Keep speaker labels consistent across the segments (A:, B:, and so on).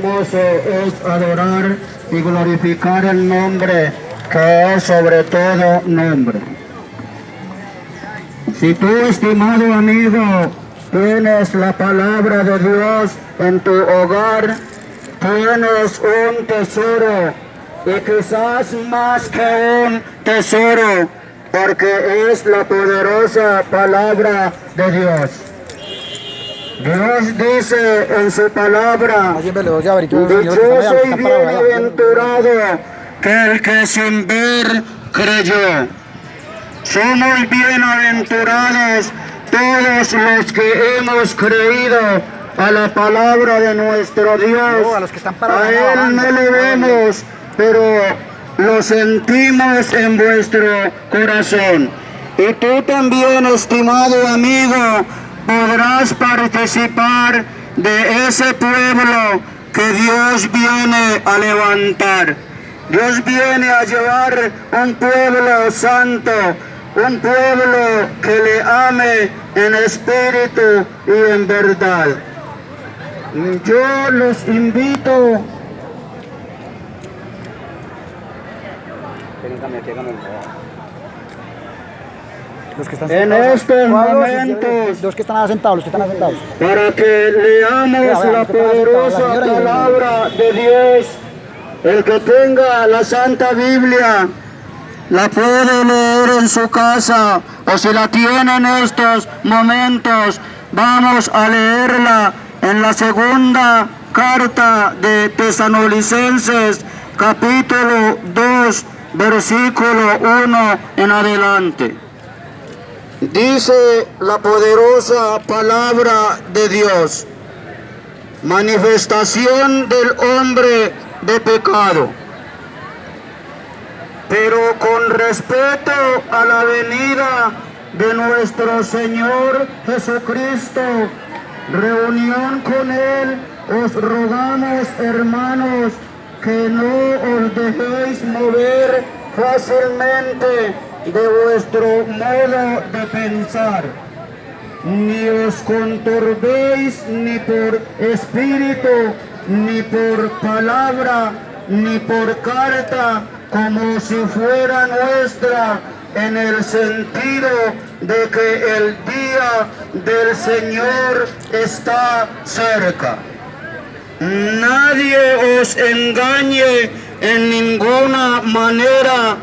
A: hermoso es adorar y glorificar el nombre que es sobre todo nombre. Si tú, estimado amigo, tienes la palabra de Dios en tu hogar, tienes un tesoro, y quizás más que un tesoro, porque es la poderosa palabra de Dios. Dios dice en su palabra: dichoso y bienaventurado que el que sin ver creyó. Somos bienaventurados todos los que hemos creído a la palabra de nuestro Dios. A Él no lo vemos, pero lo sentimos en vuestro corazón. Y tú también, estimado amigo, podrás participar de ese pueblo que Dios viene a levantar. Dios viene a llevar un pueblo santo, un pueblo que le ame en espíritu y en verdad. Yo los invito en estos momentos
B: los que están sentados,
A: para que leamos la poderosa palabra de Dios. El que tenga la Santa Biblia la puede leer en su casa, o si la tiene en estos momentos, vamos a leerla en la segunda carta de Tesalonicenses, capítulo 2, versículo 1 en adelante. Dice la poderosa palabra de Dios: manifestación del hombre de pecado. Pero con respeto a la venida de nuestro Señor Jesucristo, reunión con Él, os rogamos, hermanos, que no os dejéis mover fácilmente de vuestro modo de pensar, ni os conturbéis ni por espíritu, ni por palabra, ni por carta, como si fuera nuestra, en el sentido de que el día del Señor está cerca. Nadie os engañe en ninguna manera,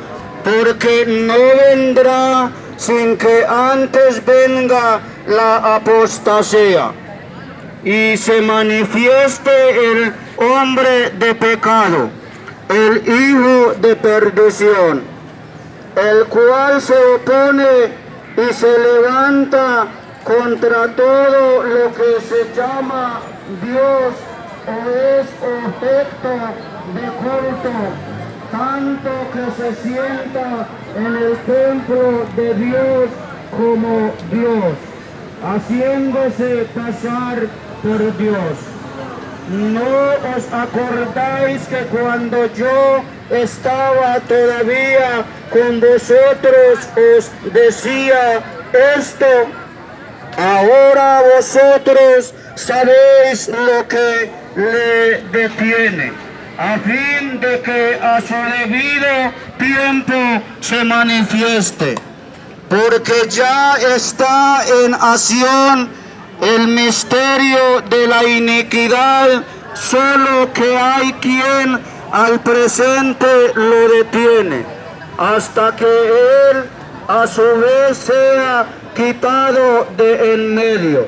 A: porque no vendrá sin que antes venga la apostasía y se manifieste el hombre de pecado, el hijo de perdición, el cual se opone y se levanta contra todo lo que se llama Dios o es objeto de culto, tanto que se sienta en el templo de Dios como Dios, haciéndose pasar por Dios. ¿No os acordáis que cuando yo estaba todavía con vosotros os decía esto? Ahora vosotros sabéis lo que le detiene, a fin de que a su debido tiempo se manifieste, porque ya está en acción el misterio de la iniquidad, solo que hay quien al presente lo detiene, hasta que él a su vez sea quitado de en medio.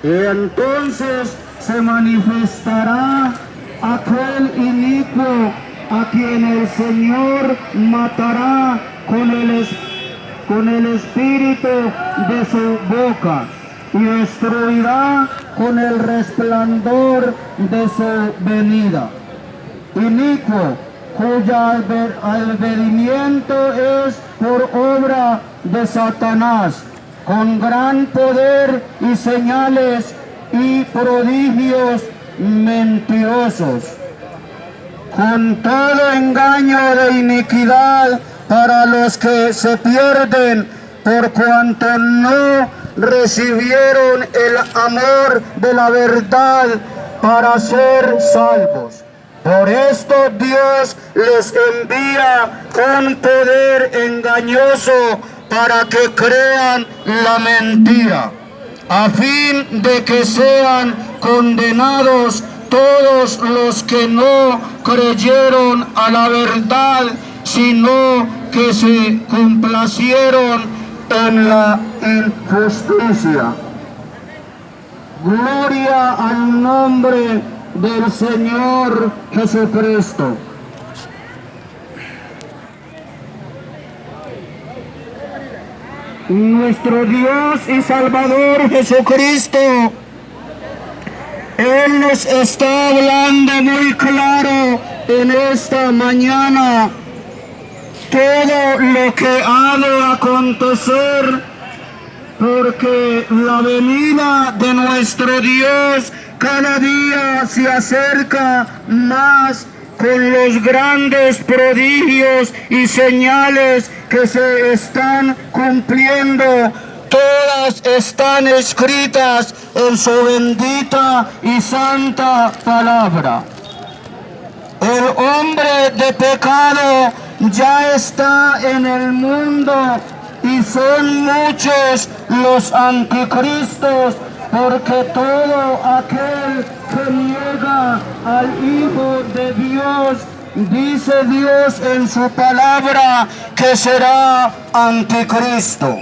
A: Y entonces se manifestará aquel inicuo a quien el Señor matará con el espíritu de su boca y destruirá con el resplandor de su venida. Inicuo, cuya advenimiento es por obra de Satanás, con gran poder y señales y prodigios mentirosos, con todo engaño de iniquidad para los que se pierden, por cuanto no recibieron el amor de la verdad para ser salvos. Por esto Dios les envía un poder engañoso para que crean la mentira, a fin de que sean condenados todos los que no creyeron a la verdad, sino que se complacieron en la injusticia. Gloria al nombre del Señor Jesucristo. Nuestro Dios y Salvador Jesucristo, Él nos está hablando muy claro en esta mañana todo lo que ha de acontecer, porque la venida de nuestro Dios cada día se acerca más con los grandes prodigios y señales que se están cumpliendo. Todas están escritas en su bendita y santa palabra. El hombre de pecado ya está en el mundo y son muchos los anticristos, porque todo aquel que niega al Hijo de Dios, dice Dios en su palabra que será anticristo.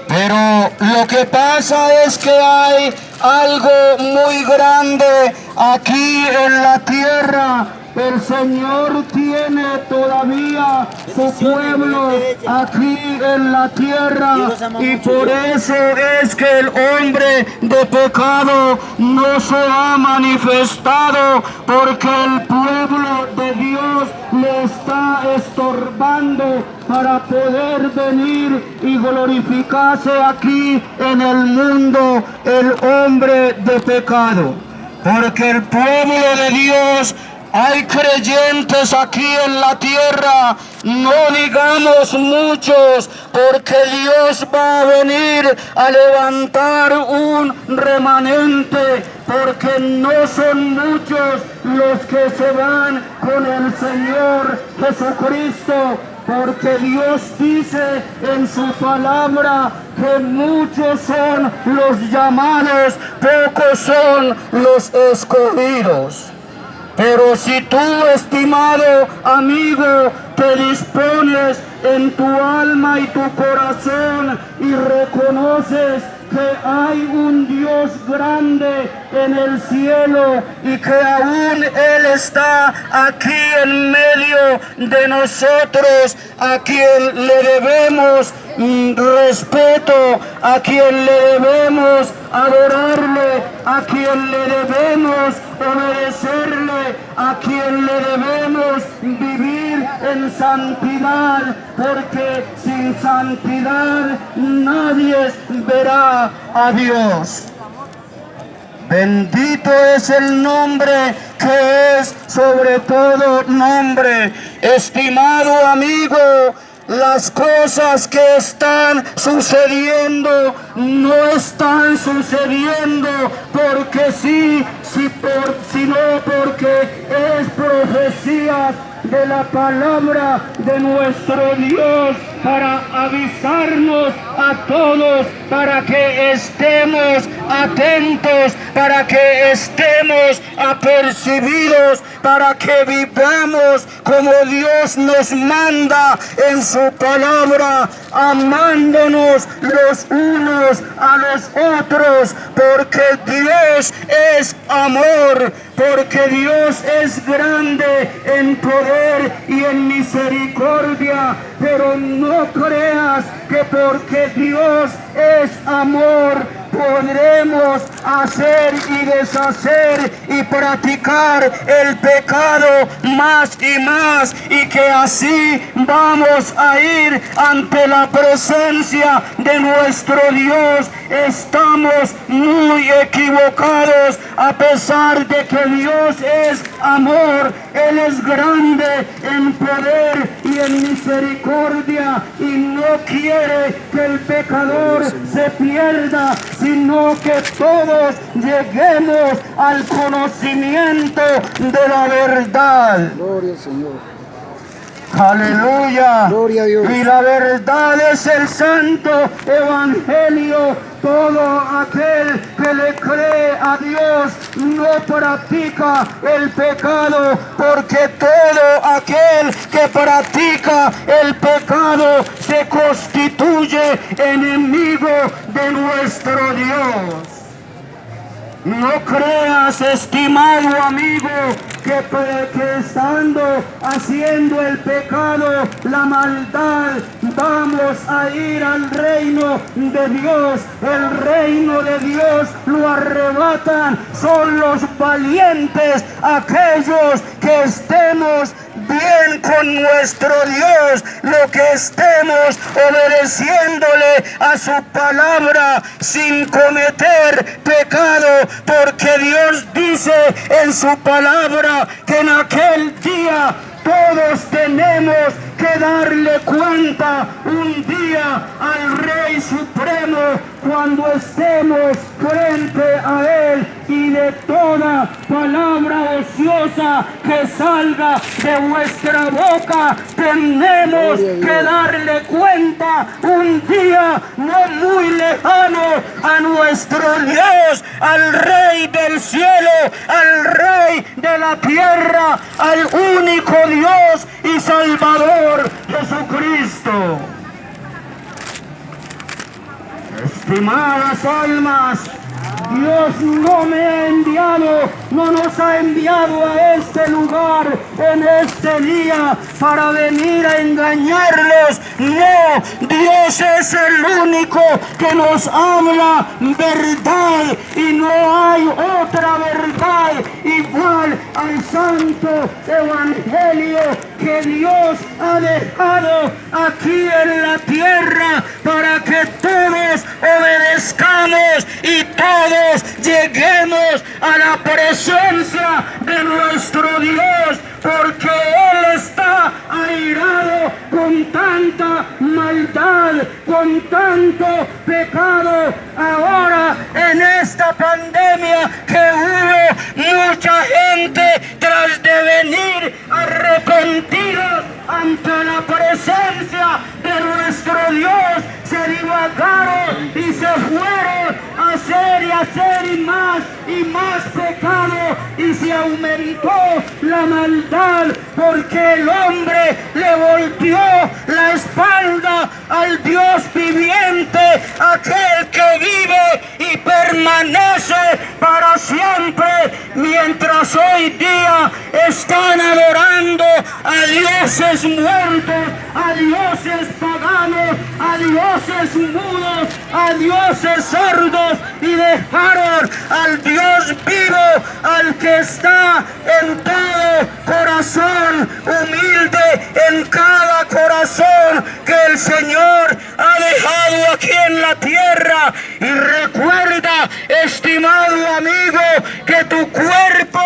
A: Pero lo que pasa es que hay algo muy grande aquí en la tierra. El Señor tiene todavía su pueblo aquí en la tierra, y por eso es que el hombre de pecado no se ha manifestado, porque el pueblo de Dios le está estorbando para poder venir y glorificarse aquí en el mundo el hombre de pecado. Porque el pueblo de Dios, hay creyentes aquí en la tierra, no digamos muchos, porque Dios va a venir a levantar un remanente, porque no son muchos los que se van con el Señor Jesucristo, porque Dios dice en su palabra que muchos son los llamados, pocos son los escogidos. Pero si tú, estimado amigo, te dispones en tu alma y tu corazón y reconoces que hay un Dios grande en el cielo y que aún Él está aquí en medio de nosotros, a quien le debemos respeto, a quien le debemos adorarle, a quien le debemos obedecerle, a quien le debemos vivir en santidad, porque sin santidad nadie verá a Dios. Bendito es el nombre que es sobre todo nombre. Estimado amigo, las cosas que están sucediendo no están sucediendo porque sí, sino porque es profecía de la palabra de nuestro Dios para avisarnos a todos, para que estemos atentos, para que estemos apercibidos, para que vivamos como Dios nos manda en su palabra, amándonos los unos a los otros, porque Dios es amor, porque Dios es grande en poder y en misericordia. Pero no creas que porque Dios es amor podremos hacer y deshacer y practicar el pecado más y más, y que así vamos a ir ante la presencia de nuestro Dios. Estamos muy equivocados, a pesar de que Dios es amor. Él es grande en poder y y en misericordia, y no quiere que el pecador se pierda, sino que todos lleguemos al conocimiento de la verdad.
B: Gloria al Señor.
A: Aleluya.
B: Gloria a Dios.
A: Y la verdad es el santo evangelio. Todo aquel que le cree a Dios no practica el pecado, porque todo aquel que practica el pecado se constituye enemigo de nuestro Dios. No creas, estimado amigo, que estando haciendo el pecado, la maldad, vamos a ir al reino de Dios. El reino de Dios lo arrebatan, son los valientes, aquellos que estemos bien con nuestro Dios, lo que estemos obedeciéndole a su palabra sin cometer pecado, porque Dios dice en su palabra que en aquel día todos tenemos que darle cuenta un día al Rey Supremo cuando estemos frente a Él, y de toda palabra ociosa que salga de vuestra boca tenemos que darle cuenta un día no muy lejano a nuestro Dios, al Rey del cielo, al Rey de la tierra, al único Dios y Salvador Jesucristo. Estimadas almas, Dios no me ha enviado, no nos ha enviado a este lugar en este día para venir a engañarlos. No, Dios es el único que nos habla verdad, y no hay otra verdad igual al santo evangelio que Dios ha dejado aquí en la tierra para que todos obedezcamos y todos lleguemos a la presencia de nuestro Dios, porque Él está airado con tanta maldad, con tanto pecado. Ahora en esta pandemia que hubo mucha gente tras de venir arrepentidos ante la presencia de nuestro Dios, se divagaron y se fueron a hacer y hacer y más pecado, y se aumentó la maldad porque el hombre le volteó la espalda al Dios viviente, aquel que vive y permanece para siempre, mientras hoy día están adorando a dioses muertos, a dioses paganos, a dioses mudos, a dioses sordos, y dejaron al Dios vivo, al que está en todo corazón humilde, en cada corazón que el Señor ha dejado aquí en la tierra. Y recuerda, estimado amigo, que tu cuerpo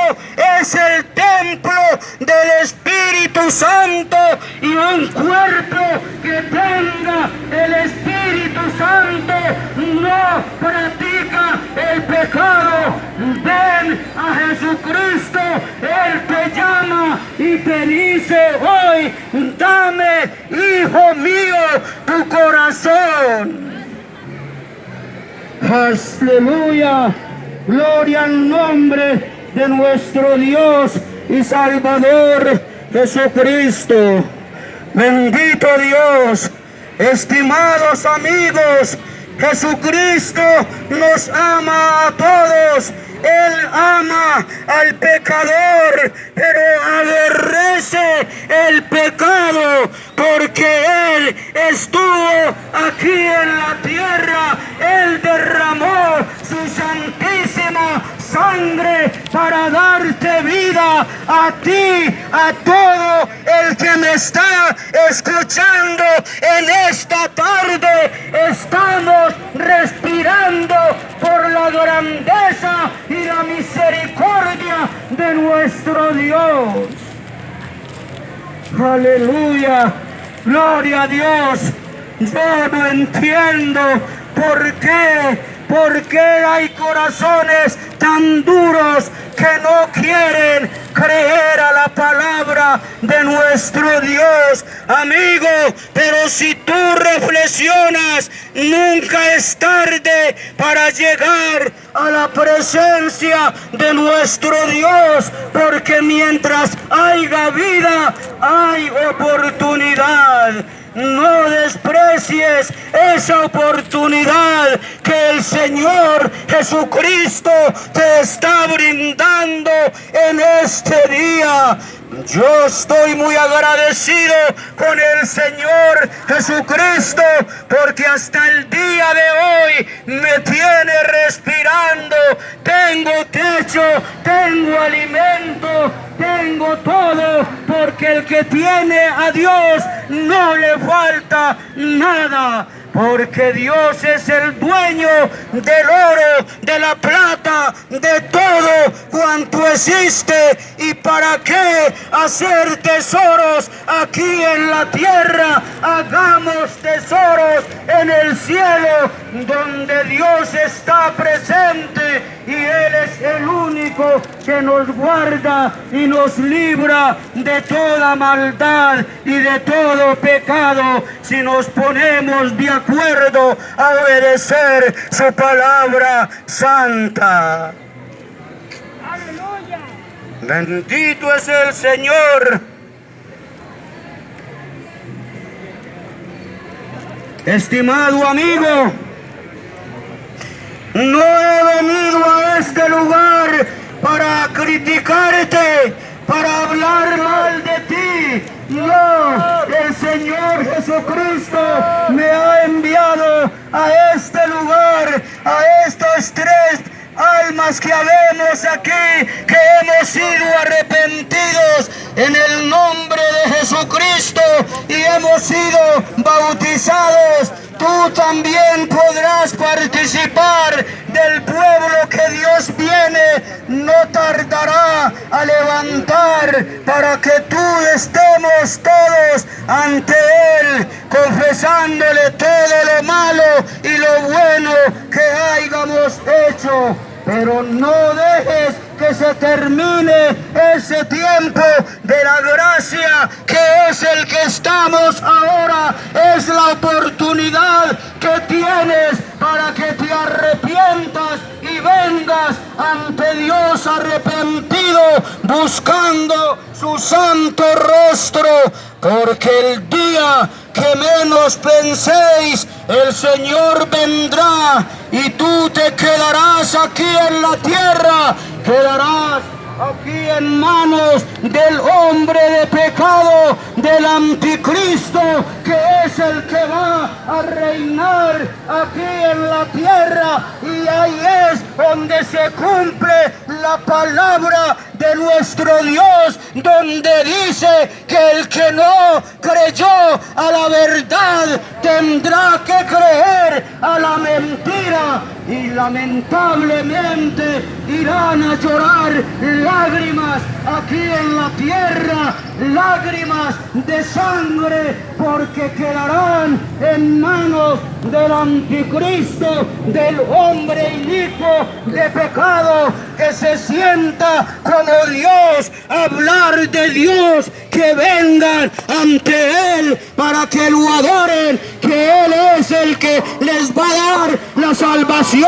A: es el templo del Espíritu Santo, y un cuerpo que tenga el Espíritu Santo no practica el pecado. Ven a Jesucristo, Él te llama y te dice hoy: dame, hijo mío, tu corazón. Aleluya, gloria al nombre de nuestro Dios y Salvador Jesucristo. Bendito Dios. Estimados amigos, Jesucristo nos ama a todos. Él ama al pecador, pero aborrece el pecado, porque Él estuvo aquí en la tierra. Él derramó su santísima sangre para darte vida a ti, a todo el que me está escuchando en esta tarde. Estamos respirando por la grandeza y la misericordia de nuestro Dios. Aleluya. Gloria a Dios. Yo no entiendo por qué hay corazones tan duros que no quieren creer a la palabra de nuestro Dios, amigo. Pero si tú reflexionas, nunca es tarde para llegar a la presencia de nuestro Dios, porque mientras haya vida, hay oportunidad. No desprecies esa oportunidad que el Señor Jesucristo te está brindando en este día. Yo estoy muy agradecido con el Señor Jesucristo, porque hasta el día de hoy me tiene respirando. Tengo techo, tengo alimento, tengo todo, porque el que tiene a Dios no le falta nada. Porque Dios es el dueño del oro, de la plata, de todo cuanto existe. ¿Y para qué hacer tesoros aquí en la tierra? Hagamos tesoros en el cielo, donde Dios está presente, y Él es el único que nos guarda y nos libra de toda maldad y de todo pecado, si nos ponemos de acuerdo a obedecer su palabra santa. ¡Aleluya! Bendito es el Señor. Estimado amigo, no he venido a este lugar para criticarte, para hablar mal de ti. No, el Señor Jesucristo me ha enviado a este lugar, a estos tres almas que habemos aquí, que hemos sido arrepentidos en el nombre de Jesucristo y hemos sido bautizados. Tú también podrás participar del pueblo que Dios viene, no tardará a levantar, para que tú estemos todos ante Él, confesándole todo lo malo y lo bueno que hayamos hecho. Pero no dejes que se termine ese tiempo de la gracia, que es el que estamos ahora. Es la oportunidad que tienes para que te arrepientas y vengas ante Dios arrepentido, buscando su santo rostro, porque el día que menos penséis, el Señor vendrá y tú te quedarás aquí en la tierra, quedarás aquí en manos del hombre de pecado, del anticristo, que es el que va a reinar aquí en la tierra. Y ahí es donde se cumple la palabra de nuestro Dios, donde dice que el que no creyó a la verdad tendrá que creer a la mentira, y lamentablemente irán a llorar lágrimas aquí en la tierra, lágrimas de sangre, porque quedarán en manos del anticristo, del hombre inicuo de pecado, que se sienta como Dios a hablar de Dios, que vengan ante Él para que lo adoren, que Él es el que les va a dar la salvación,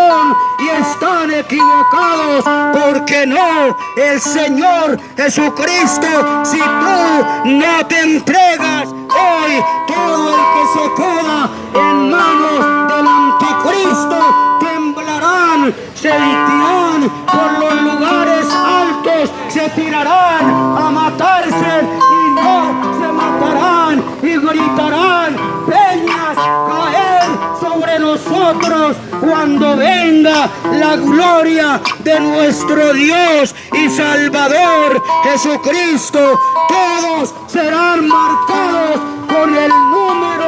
A: y están equivocados, porque no, el Señor Jesucristo, si tú no te entregas hoy, todo el que se queda en manos del anticristo temblarán, se tirarán por los lugares altos, se tirarán a matarse y no se matarán, y gritarán: peñas caer sobre nosotros cuando venga la gloria de nuestro Dios y Salvador Jesucristo. Todos serán marcados con el número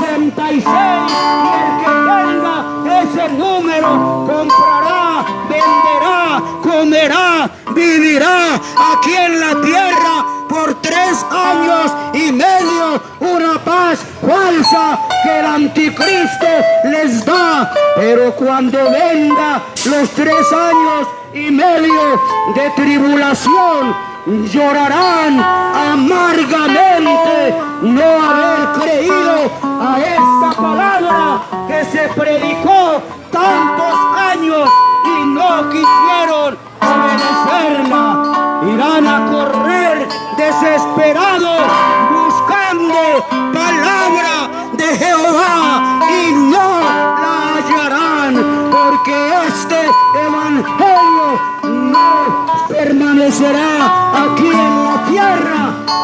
A: 66, y el que tenga ese número comprará, venderá, comerá, vivirá aquí en la tierra por 3 3 años y medio una paz falsa que el anticristo les da. Pero cuando venga los 3 años y medio de tribulación, llorarán amargamente no haber creído a esta palabra que se predicó tantos años y no quisieron obedecerla. Irán a correr desesperados buscando palabra de Jehová y no la hallarán, porque este evangelio no permanecerá aquí en la tierra.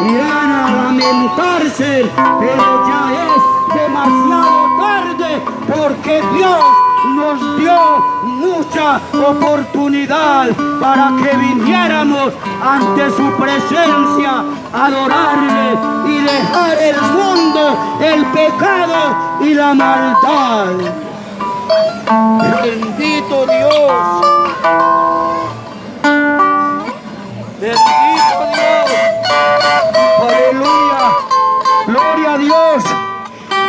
A: Irán a lamentarse, pero ya es demasiado tarde, porque Dios nos dio mucha oportunidad para que viniéramos ante su presencia a adorarle y dejar el mundo, el pecado y la maldad. Bendito Dios. Bendito Dios. Aleluya. Gloria a Dios.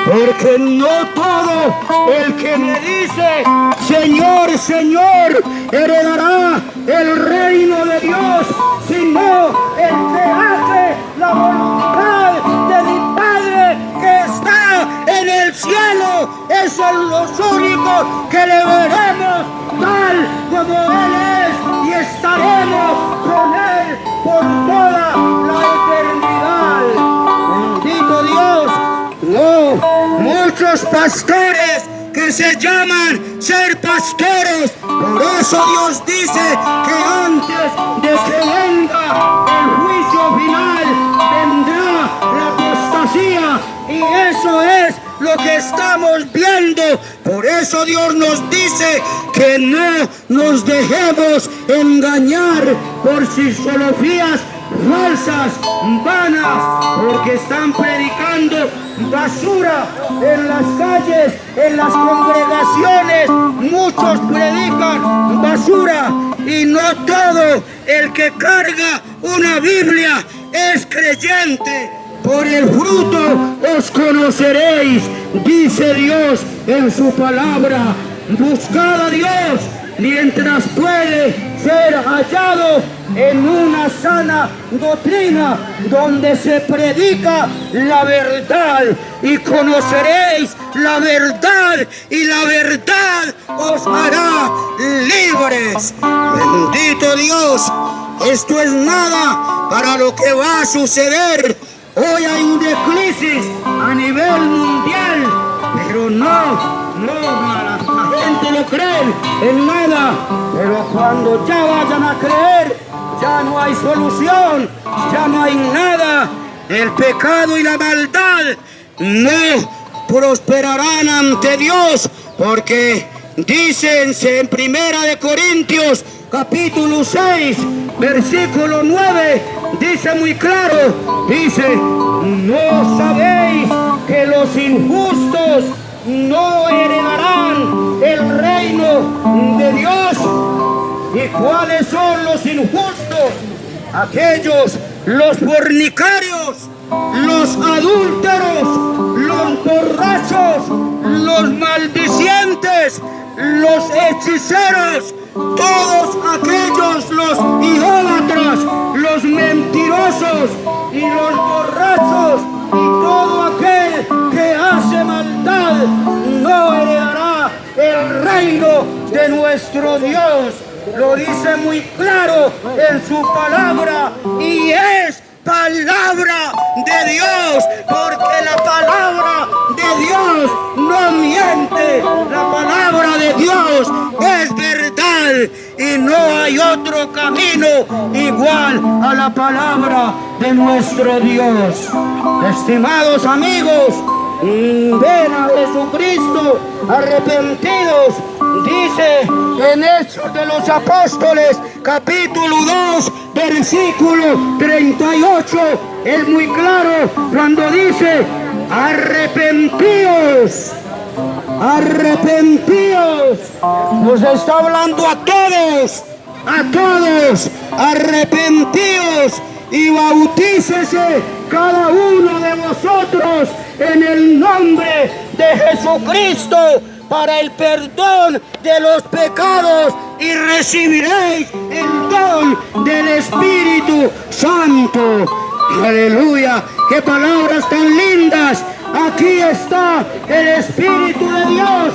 A: Porque no todo el que me dice Señor, Señor, heredará el reino de Dios, sino el que hace la voluntad de mi Padre que está en el cielo. Esos son los únicos que le veremos tal como Él es y estaremos con Él por toda la eternidad. Bendito Dios. No, muchos pastores que se llaman ser pastores. Por eso Dios dice que antes de que venga el juicio final, vendrá la apostasía. Y eso es lo que estamos viendo. Por eso Dios nos dice que no nos dejemos engañar por filosofías falsas, vanas, porque están predicando basura en las calles, en las congregaciones. Muchos predican basura y no todo el que carga una Biblia es creyente. Por el fruto os conoceréis, dice Dios en su palabra. Buscad a Dios mientras puede ser hallado en una sana doctrina donde se predica la verdad, y conoceréis la verdad y la verdad os hará libres. Bendito Dios. Esto es nada para lo que va a suceder. Hoy hay una crisis a nivel mundial, pero la gente no cree en nada. Pero cuando ya vayan a creer, ya no hay solución, ya no hay nada. El pecado y la maldad no prosperarán ante Dios, porque dice en Primera de Corintios capítulo 6 versículo 9, dice muy claro, dice: ¿no sabéis que los injustos no heredarán el reino de Dios? ¿Y cuáles son los injustos? Aquellos, los fornicarios, los adúlteros, los borrachos, los maldicientes, los hechiceros, todos aquellos, los idólatras, los mentirosos y los borrachos, y todo aquel que hace maldad no heredará el reino de nuestro Dios. Lo dice muy claro en su palabra, y es palabra de Dios, porque la palabra de Dios no miente. La palabra de Dios es verdad y no hay otro camino igual a la palabra de nuestro Dios. Estimados amigos, ven a Jesucristo arrepentidos. Dice en Hechos de los Apóstoles capítulo 2 versículo 38, es muy claro cuando dice: arrepentíos, arrepentíos. Nos está hablando a todos, arrepentíos y bautícese cada uno de vosotros en el nombre de Jesucristo para el perdón de los pecados y recibiréis el don del Espíritu Santo. Aleluya, qué palabras tan lindas. Aquí está el Espíritu de Dios.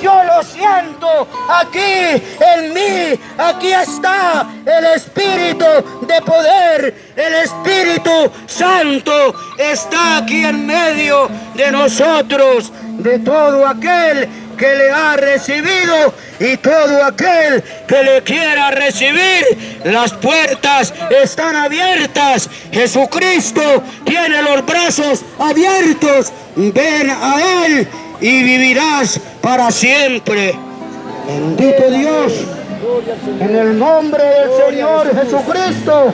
A: Yo lo siento aquí en mí. Aquí está el Espíritu de poder. El Espíritu Santo está aquí en medio de nosotros, de todo aquel que le ha recibido y todo aquel que le quiera recibir. Las puertas están abiertas. Jesucristo tiene los brazos abiertos. Ven a Él y vivirás para siempre. Bendito Dios, en el nombre del Señor Jesucristo.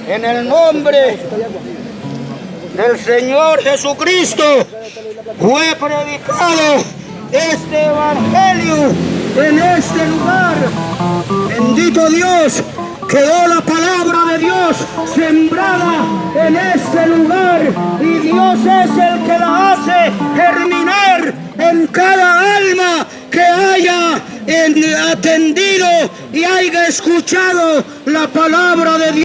A: En el nombre del Señor Jesucristo fue predicado este evangelio en este lugar. Bendito Dios, quedó la palabra de Dios sembrada en este lugar y Dios es el que la hace germinar en cada alma que haya atendido y haya escuchado la palabra de Dios.